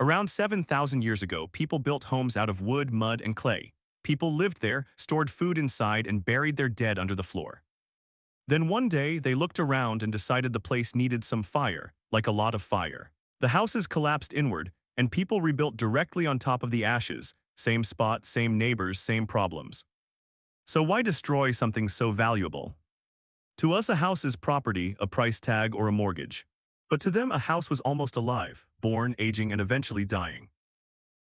Around 7,000 years ago, people built homes out of wood, mud, and clay. People lived there, stored food inside, and buried their dead under the floor. Then one day, they looked around and decided the place needed some fire, like a lot of fire. The houses collapsed inward, and people rebuilt directly on top of the ashes. Same spot, same neighbors, same problems. So why destroy something so valuable? To us, a house is property, a price tag, or a mortgage. But to them, a house was almost alive, born, aging, and eventually dying.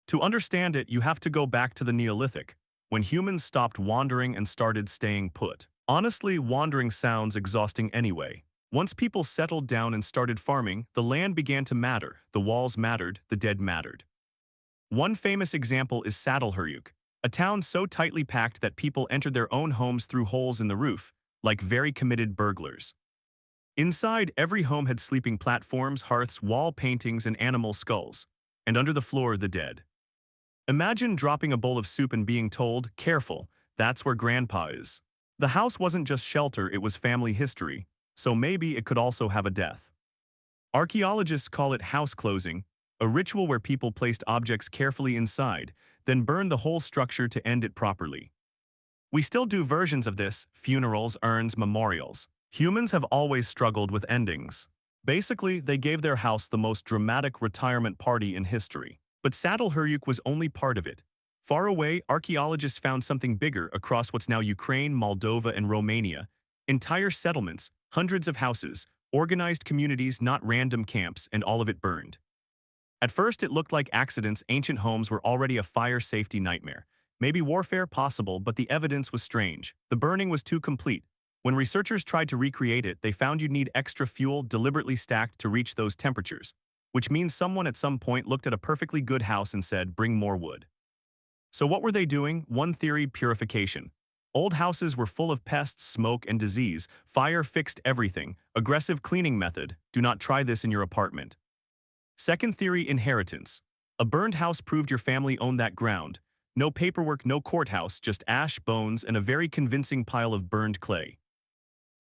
To understand it, you have to go back to the Neolithic, when humans stopped wandering and started staying put. Honestly, wandering sounds exhausting anyway. Once people settled down and started farming, the land began to matter, the walls mattered, the dead mattered. One famous example is Çatalhöyük, a town so tightly packed that people entered their own homes through holes in the roof, like very committed burglars. Inside, every home had sleeping platforms, hearths, wall paintings, and animal skulls. And under the floor, the dead. Imagine dropping a bowl of soup and being told, "Careful, that's where Grandpa is." The house wasn't just shelter, it was family history, so maybe it could also have a death. Archaeologists call it house closing, a ritual where people placed objects carefully inside, then burned the whole structure to end it properly. We still do versions of this: funerals, urns, memorials. Humans have always struggled with endings. Basically, they gave their house the most dramatic retirement party in history. But Çatalhöyük was only part of it. Far away, archaeologists found something bigger across what's now Ukraine, Moldova, and Romania. Entire settlements, hundreds of houses, organized communities, not random camps, and all of it burned. At first, it looked like accidents. Ancient homes were already a fire safety nightmare. Maybe warfare possible, but the evidence was strange. The burning was too complete. When researchers tried to recreate it, they found you'd need extra fuel deliberately stacked to reach those temperatures, which means someone at some point looked at a perfectly good house and said, "Bring more wood." So what were they doing? One theory: purification. Old houses were full of pests, smoke, and disease. Fire fixed everything. Aggressive cleaning method. Do not try this in your apartment. Second theory: inheritance. A burned house proved your family owned that ground. No paperwork, no courthouse, just ash, bones, and a very convincing pile of burned clay.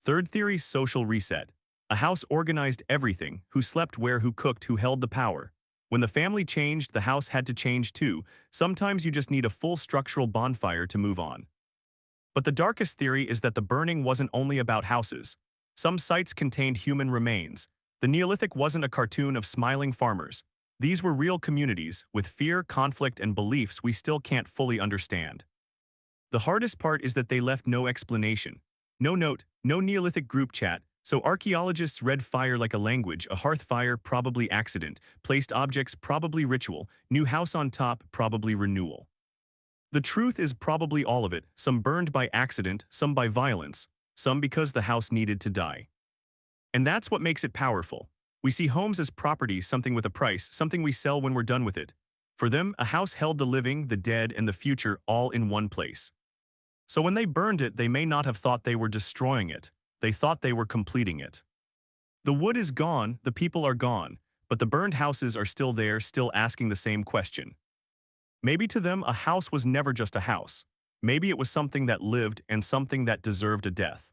Third theory: social reset. A house organized everything: who slept where, who cooked, who held the power. When the family changed, the house had to change too. Sometimes you just need a full structural bonfire to move on. But the darkest theory is that the burning wasn't only about houses. Some sites contained human remains. The Neolithic wasn't a cartoon of smiling farmers. These were real communities, with fear, conflict, and beliefs we still can't fully understand. The hardest part is that they left no explanation. No note, no Neolithic group chat, so archaeologists read fire like a language: a hearth fire, probably accident; placed objects, probably ritual; new house on top, probably renewal. The truth is probably all of it: some burned by accident, some by violence, some because the house needed to die. And that's what makes it powerful. We see homes as property, something with a price, something we sell when we're done with it. For them, a house held the living, the dead, and the future all in one place. So when they burned it, they may not have thought they were destroying it. They thought they were completing it. The wood is gone, the people are gone, but the burned houses are still there, still asking the same question. Maybe to them, a house was never just a house. Maybe it was something that lived and something that deserved a death.